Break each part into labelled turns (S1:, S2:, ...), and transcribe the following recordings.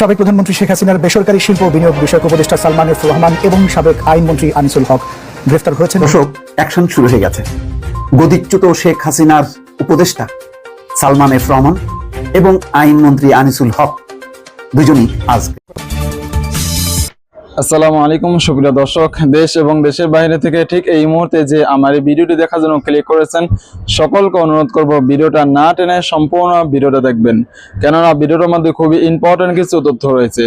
S1: সাবেক প্রধানমন্ত্রী শেখ হাসিনার বেসরকারি শিল্প বিনিয়োগ বিষয়ক উপদেষ্টা সালমান এফ রহমান এবং সাবেক আইনমন্ত্রী আনিসুল হক গ্রেফতার হয়েছেন।
S2: দর্শক, অ্যাকশন শুরু হয়ে গেছে। গদিচ্যুত শেখ হাসিনার উপদেষ্টা সালমান এফ রহমান এবং আইনমন্ত্রী আনিসুল হক দুজনই আজ।
S3: আসসালামু আলাইকুম সুপ্রিয় দর্শক, দেশ এবং দেশের বাইরে থেকে ঠিক এই মুহূর্তে যে আমার এই ভিডিওটি দেখার জন্য ক্লিক করেছেন, সকলকে অনুরোধ করব ভিডিওটা না টেনে সম্পূর্ণ ভিডিওটা দেখবেন, কেননা ভিডিওটার মধ্যে খুবই ইম্পর্টেন্ট কিছু তথ্য রয়েছে।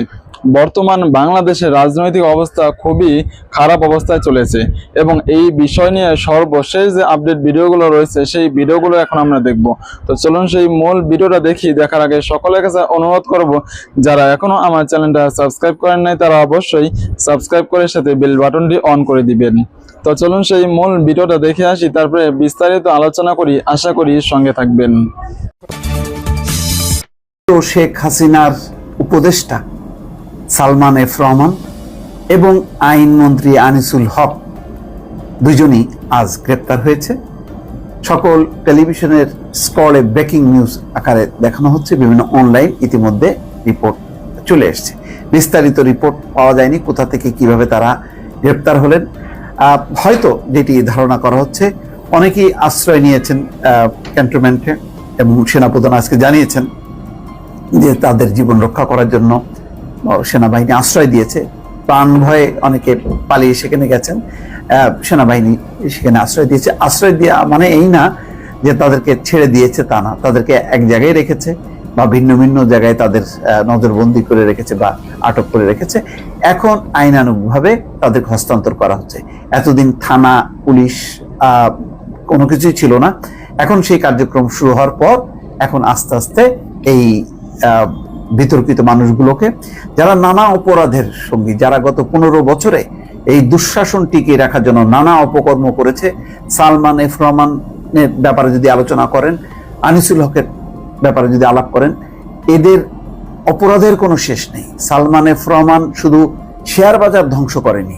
S3: বর্তমান বাংলাদেশের রাজনৈতিক অবস্থা খুবই খারাপ অবস্থায় চলেছে এবং এই বিষয় নিয়ে সর্বশেষ যে আপডেট ভিডিওগুলো রয়েছে সেই ভিডিওগুলো এখন আমরা দেখব। তো চলুন সেই মূল ভিডিওটা দেখি। দেখার আগে সকলের কাছে অনুরোধ করব, যারা এখনো আমার চ্যানেলটা সাবস্ক্রাইব করেন নাই তারা অবশ্যই সাবস্ক্রাইব করে সাথে বেল বাটনটি অন করে দিবেন। তো চলুন সেই মূল ভিডিওটা দেখে আসি, তারপরে বিস্তারিত আলোচনা করি। আশা করি সঙ্গে থাকবেন।
S2: শেখ হাসিনার উপদেষ্টা সালমান এফ রহমান এবং আইনমন্ত্রী আনিসুল হক দুজনই আজ গ্রেপ্তার হয়েছে। সকল টেলিভিশনের স্ক্রলে ব্রেকিং নিউজ আকারে দেখানো হচ্ছে, বিভিন্ন অনলাইন ইতিমধ্যে রিপোর্ট চলে এসছে। বিস্তারিত রিপোর্ট পাওয়া যায়নি কোথা থেকে কিভাবে তারা গ্রেপ্তার হলেন। হয়তো যেটি ধারণা করা হচ্ছে, অনেকেই আশ্রয় নিয়েছেন ক্যান্টনমেন্টে এবং সেনাপ্রধান আজকে জানিয়েছেন যে তাদের জীবন রক্ষা করার জন্য সেনাবাহিনী আশ্রয় দিয়েছে। প্রাণ ভয়ে অনেকে পালিয়ে সেখানে গেছেন, সেনাবাহিনী সেখানে আশ্রয় দিয়েছে। আশ্রয় দেওয়া মানে এই না যে তাদেরকে ছেড়ে দিয়েছে, তা না, তাদেরকে এক জায়গায় রেখেছে বা ভিন্ন ভিন্ন জায়গায় তাদের নজরবন্দি করে রেখেছে বা আটক করে রেখেছে। এখন আইনানুগভাবে তাদেরকে হস্তান্তর করা হচ্ছে। এতদিন থানা, পুলিশ কোনো কিছুই ছিল না। এখন সেই কার্যক্রম শুরু হওয়ার পর এখন আস্তে আস্তে এই বিতর্কিত মানুষগুলোকে, যারা নানা অপরাধের সঙ্গী, যারা গত 15 বছরে এই দুঃশাসন টিকিয়ে রাখার জন্য নানা অপকর্ম করেছে, সালমান এফ রহমানের ব্যাপারে যদি আলোচনা করেন, আনিসুল হকের ব্যাপারে যদি আলাপ করেন, এদের অপরাধের কোনো শেষ নেই। সালমান এফ রহমান শুধু শেয়ার বাজার ধ্বংস করেনি,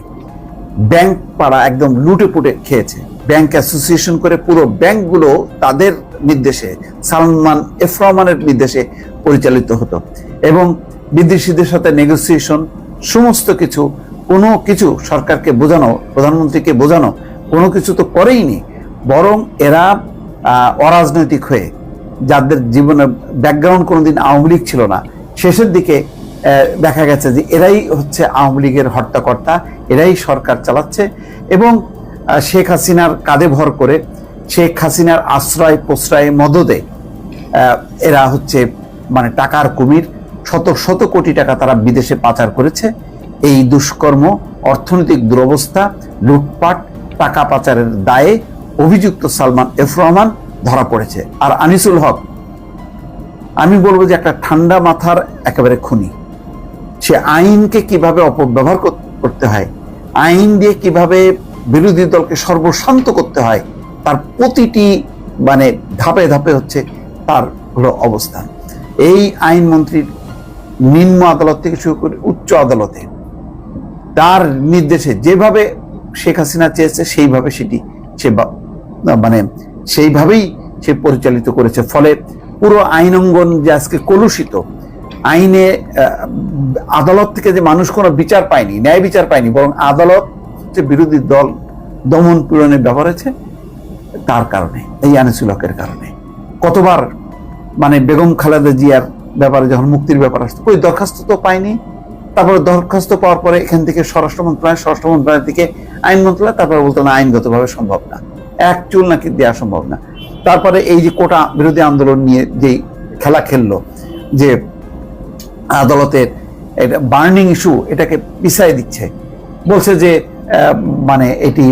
S2: ব্যাংক পাড়া একদম লুটে পুটে খেয়েছে। ব্যাংক অ্যাসোসিয়েশন করে পুরো ব্যাংকগুলো তাদের নির্দেশে, সালমান এফ রহমানের নির্দেশে পরিচালিত হতো এবং বিদেশিদের সাথে নেগোসিয়েশন, সমস্ত কিছু, কোনো কিছু সরকারকে বোঝানো, প্রধানমন্ত্রীকে বোঝানো, কোনো কিছু তো করেইনি। বরং এরা অরাজনৈতিক হয়ে, যাদের জীবনে ব্যাকগ্রাউন্ড কোনোদিন আওয়ামী লীগ ছিল না, শেষের দিকে দেখা গেছে যে এরাই হচ্ছে আওয়ামী লীগের হর্তাকর্তা, এরাই সরকার চালাচ্ছে এবং শেখ হাসিনার কাঁধে ভর করে, শেখ হাসিনার আশ্রয় প্রশ্রয় মদদে এরা হচ্ছে মানে টাকার কুমির। শত শত কোটি টাকা তারা বিদেশে পাচার করেছে। এই দুষ্কর্ম, অর্থনৈতিক দুরবস্থা, লুটপাট, টাকা পাচারের দায়ে অভিযুক্ত সালমান এফ রহমান ধরা পড়েছে। আর আনিসুল হক, আমি বলবো যে একটা ঠান্ডা মাথার একেবারে খুনি। সে আইনকে কিভাবে অপব্যবহার করতে হয়, আইন দিয়ে কিভাবে বিরোধী দলকে সর্বশান্ত করতে হয়, তার প্রতিটি মানে ধাপে ধাপে হচ্ছে তার হলো অবস্থান। এই আইনমন্ত্রীর নিম্ন আদালত থেকে শুরু করে উচ্চ আদালতে তার নির্দেশে যেভাবে শেখ হাসিনা চেয়েছে সেইভাবে সেটি সে মানে সেইভাবেই সে পরিচালিত করেছে। ফলে পুরো আইন অঙ্গন যে আজকে কলুষিত, আইনে আদালত থেকে যে মানুষ কোনো বিচার পায়নি, ন্যায় বিচার পায়নি, বরং আদালত যে বিরোধী দল দমন পীড়নের ব্যবহার হয়েছে তার কারণে, এই আনিসুল হকের কারণে। কতবার মানে বেগম খালেদা জিয়ার ব্যাপারে যখন মুক্তির ব্যাপার আসতো, ওই দরখাস্ত তো পায়নি। তারপরে দরখাস্ত পাওয়ার পরে এখান থেকে স্বরাষ্ট্র মন্ত্রণালয় থেকে আইন মন্ত্রণালয়, তারপরে বলতো না, আইনগতভাবে সম্ভব না, এক চুল নাকি দেওয়া সম্ভব না। তারপরে এই যে কোটা বিরোধী আন্দোলন নিয়ে যে খেলা খেললো, যে আদালতের বার্নিং ইস্যু, এটাকে পিছাই দিচ্ছে, বলছে যে মানে এটি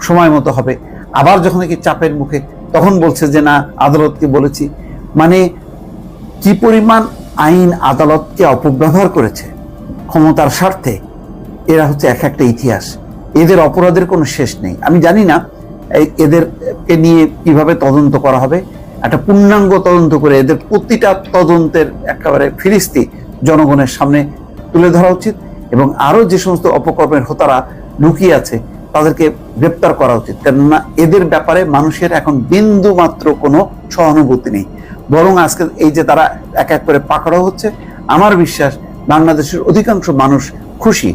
S2: সময় মতো হবে। আবার যখন কি চাপের মুখে, তখন বলছে যে না, আদালতকে বলেছি। মানে কি পরিমাণ আইন আদালতকে অপব্যবহার করেছে ক্ষমতার স্বার্থে, এরা হচ্ছে এক একটা ইতিহাস। এদের অপরাধের কোনো শেষ নেই। আমি জানি না এদেরকে নিয়ে কিভাবে তদন্ত করা হবে। একটা পূর্ণাঙ্গ তদন্ত করে এদের প্রতিটা তদন্তের একেবারে ফিরিস্তি জনগণের সামনে তুলে ধরা উচিত এবং আরো যে সমস্ত অপকর্মের হোতারা লুকিয়ে আছে তাদেরকে গ্রেপ্তার করা উচিত। কেননা এদের ব্যাপারে মানুষের এখন বিন্দু মাত্র কোনো সহানুভূতি নেই, বরং আজকে এই যে তারা এক এক করে পাকড়াও হচ্ছে, আমার বিশ্বাস বাংলাদেশের অধিকাংশ মানুষ খুশি,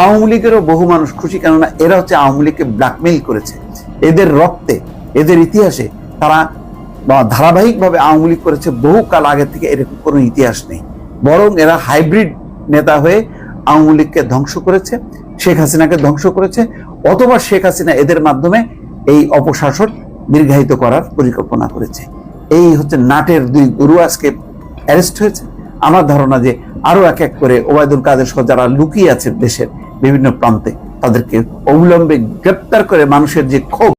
S2: আওয়ামী লীগেরও বহু মানুষ খুশি, কেননা এরা হচ্ছে আওয়ামী লীগকে ব্ল্যাকমেইল করেছে। এদের রক্তে, এদের ইতিহাসে তারা ধারাবাহিকভাবে আওয়ামী লীগ করেছে, বহুকাল আগে থেকে এরকম কোনো ইতিহাস নেই। বরং এরা হাইব্রিড নেতা হয়ে আওয়ামী লীগকে ধ্বংস করেছে, শেখ হাসিনাকে ধ্বংস করেছে, অথবা শেখ হাসিনা এদের মাধ্যমে এই অপশাসন দীর্ঘায়িত করার পরিকল্পনা করেছে। এই হচ্ছে নাটের দুই গুরু আজকে অ্যারেস্ট হয়েছে। আমার ধারণা যে আরো এক এক করে ওবায়দুল কাদের সহ যারা লুকিয়ে আছে দেশের বিভিন্ন প্রান্তে, তাদেরকে অবিলম্বে গ্রেপ্তার করে মানুষের যে ক্ষোভ।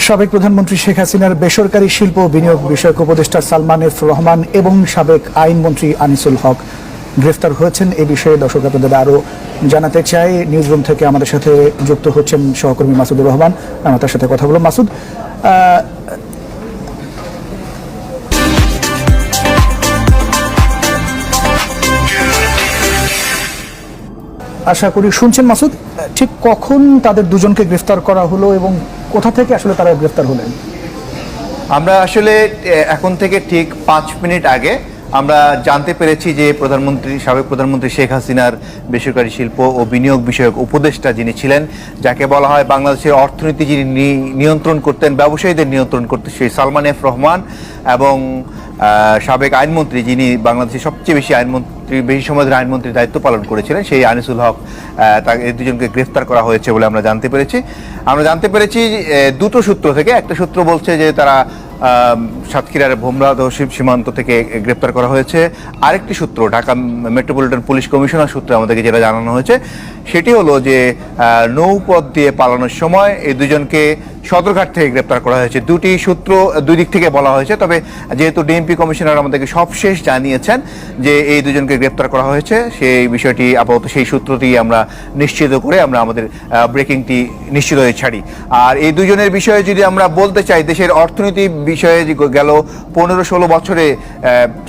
S1: সাবেক প্রধানমন্ত্রী শেখ হাসিনার বেসরকারি শিল্প বিনিয়োগ বিষয়ক উপদেষ্টা সালমান এফ রহমান এবং সাবেক আইনমন্ত্রী আনিসুল হক গ্রেফতার হয়েছেন। এই বিষয়ে দর্শক আপনাদের আরো জানাতে চাই। নিউজরুম থেকে আমাদের সাথে যুক্ত হচ্ছেন সহকর্মী মাসুদুর রহমান। আমরা তার সাথে কথা বলব। মাসুদ, আশা করি শুনছেন মাসুদ, ঠিক কখন তাদের দুজনকে গ্রেফতার করা হলো এবং কোথা থেকে আসলে তারা গ্রেফতার হলেন?
S4: আমরা আসলে এখন থেকে ঠিক 5 মিনিট আগে আমরা জানতে পেরেছি যে সাবেক প্রধানমন্ত্রী শেখ হাসিনার বেসরকারি শিল্প ও বিনিয়োগ বিষয়ক উপদেষ্টা যিনি ছিলেন, যাকে বলা হয় বাংলাদেশের অর্থনীতি যিনি নিয়ন্ত্রণ করতেন, ব্যবসায়ীদের নিয়ন্ত্রণ করতেন, সেই সালমান এফ রহমান এবং সাবেক আইনমন্ত্রী যিনি বাংলাদেশের সবচেয়ে বেশি সময় ধরে আইনমন্ত্রীর দায়িত্ব পালন করেছিলেন, সেই আনিসুল হক, এই দুজনকে গ্রেফতার করা হয়েছে বলে আমরা জানতে পেরেছি। আমরা জানতে পেরেছি দুটো সূত্র থেকে। একটা সূত্র বলছে যে তারা সাতক্ষীরার ভোমরাদহ সীমান্ত থেকে গ্রেপ্তার করা হয়েছে। আরেকটি সূত্র, ঢাকা মেট্রোপলিটন পুলিশ কমিশনার সূত্রে আমাদেরকে যেটা জানানো হয়েছে সেটি হলো যে নৌপথ দিয়ে পালানোর সময় এই দুজনকে সদরঘাট থেকে গ্রেপ্তার করা হয়েছে। দুটি সূত্র দুই দিক থেকে বলা হয়েছে, তবে যেহেতু ডিএমপি কমিশনার আমাদেরকে সবশেষ জানিয়েছেন যে এই দুজনকে গ্রেপ্তার করা হয়েছে, সেই বিষয়টি আপাতত সেই সূত্রটি আমরা নিশ্চিত করে আমরা আমাদের ব্রেকিংটি নিশ্চিত হয়ে ছাড়ি। আর এই দুজনের বিষয়ে যদি আমরা বলতে চাই, দেশের অর্থনীতি বিষয়ে গেল 15-16 বছরে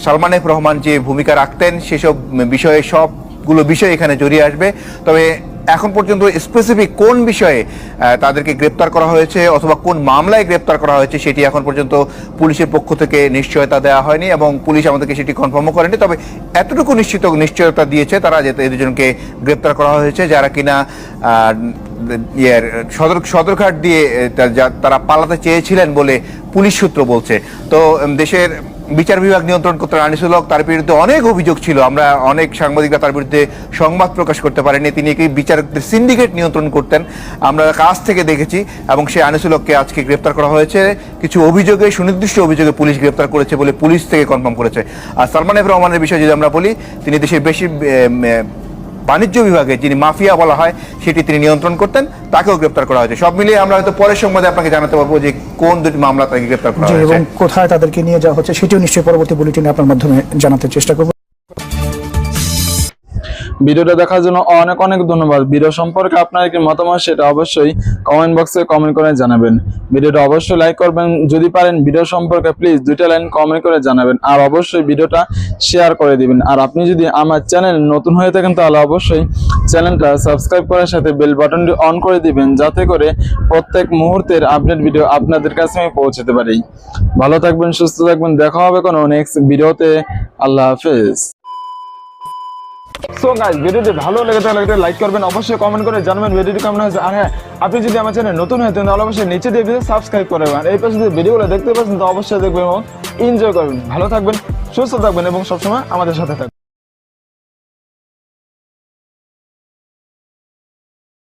S4: সালমান এফ রহমান যে ভূমিকা রাখতেন, সেসব বিষয়ে সবগুলো বিষয় এখানে জড়িয়ে আসবে। তবে এখন পর্যন্ত স্পেসিফিক কোন বিষয়ে তাদেরকে গ্রেপ্তার করা হয়েছে অথবা কোন মামলায় গ্রেপ্তার করা হয়েছে সেটি এখন পর্যন্ত পুলিশের পক্ষ থেকে নিশ্চয়তা দেওয়া হয়নি এবং পুলিশ আমাদেরকে সেটি কনফার্মও করেনি। তবে এতটুকু নিশ্চয়তা দিয়েছে তারা যে এই দুজনকে গ্রেপ্তার করা হয়েছে, যারা কিনা সদরঘাট দিয়ে তারা পালাতে চেয়েছিলেন বলে পুলিশ সূত্র বলছে। তো দেশের বিচার বিভাগ নিয়ন্ত্রণ করতেন আনিসুল হক, তার বিরুদ্ধে অনেক অভিযোগ ছিল। আমরা অনেক সাংবাদিকরা তার বিরুদ্ধে সংবাদ প্রকাশ করতে পারেনি। তিনি কি বিচারকদের সিন্ডিকেট নিয়ন্ত্রণ করতেন, আমরা কাছ থেকে দেখেছি। এবং সেই আনিসুল হককে আজকে গ্রেপ্তার করা হয়েছে কিছু অভিযোগে, সুনির্দিষ্ট অভিযোগে পুলিশ গ্রেপ্তার করেছে বলে পুলিশ থেকে কনফার্ম করেছে। আর সালমান এফ রহমানের বিষয়ে যদি আমরা বলি, তিনি দেশের বেশি বাণিজ্য বিভাগে যিনি মাফিয়া বলা হয় সেটি তিনি নিয়ন্ত্রণ করতেন, তাকেও গ্রেপ্তার করা হয়েছে। সব মিলিয়ে আমরা হয়তো পরের সংবাদে আপনাকে জানাতে পারবো যে কোন দুটি মামলা তাকে গ্রেপ্তার করা হয়েছে
S1: এবং কোথায় তাদেরকে নিয়ে যাওয়া হচ্ছে, সেটিও নিশ্চয়ই পরবর্তী বুলেটিনে আপনার মাধ্যমে জানাতে চেষ্টা করব।
S3: ভিডিওটা দেখার জন্য অনেক অনেক ধন্যবাদ। ভিডিও সম্পর্কে আপনার কি মতামত সেটা অবশ্যই কমেন্ট বক্সে কমেন্ট করে জানাবেন। ভিডিওটা অবশ্যই লাইক করবেন, যদি পারেন ভিডিও সম্পর্কে প্লিজ 2টা লাইন কমেন্ট করে জানাবেন, আর অবশ্যই ভিডিওটা শেয়ার করে দিবেন। আর আপনি যদি আমার চ্যানেল নতুন হয়ে থাকেন তাহলে অবশ্যই চ্যানেলটা সাবস্ক্রাইব করার সাথে বেল বাটনটি অন করে দিবেন, যাতে করে প্রত্যেক মুহূর্তের আপডেট ভিডিও আপনাদের কাছে আমি পৌঁছাতে পারি। ভালো থাকবেন, সুস্থ থাকবেন, দেখা হবে কোনো নেক্সট ভিডিওতে। আল্লাহ হাফেজ। সো গাইস, ভিডিওটি ভালো লেগে থাকলে লাইক করবেন, অবশ্যই কমেন্ট করে জানাবেন ভিডিওটি কেমন হয়েছে। আর হ্যাঁ, আপনি যদি আমার চ্যানেল নতুন হয়ে থাকেন তাহলে অবশ্যই নিচে দিয়ে ভিডিও সাবস্ক্রাইব করবেন। আর এই পাশে যদি ভিডিওগুলো দেখতে পাচ্ছেন তো অবশ্যই দেখবেন এবং এনজয় করবেন। ভালো থাকবেন, সুস্থ থাকবেন এবং সবসময় আমাদের সাথে থাকবেন।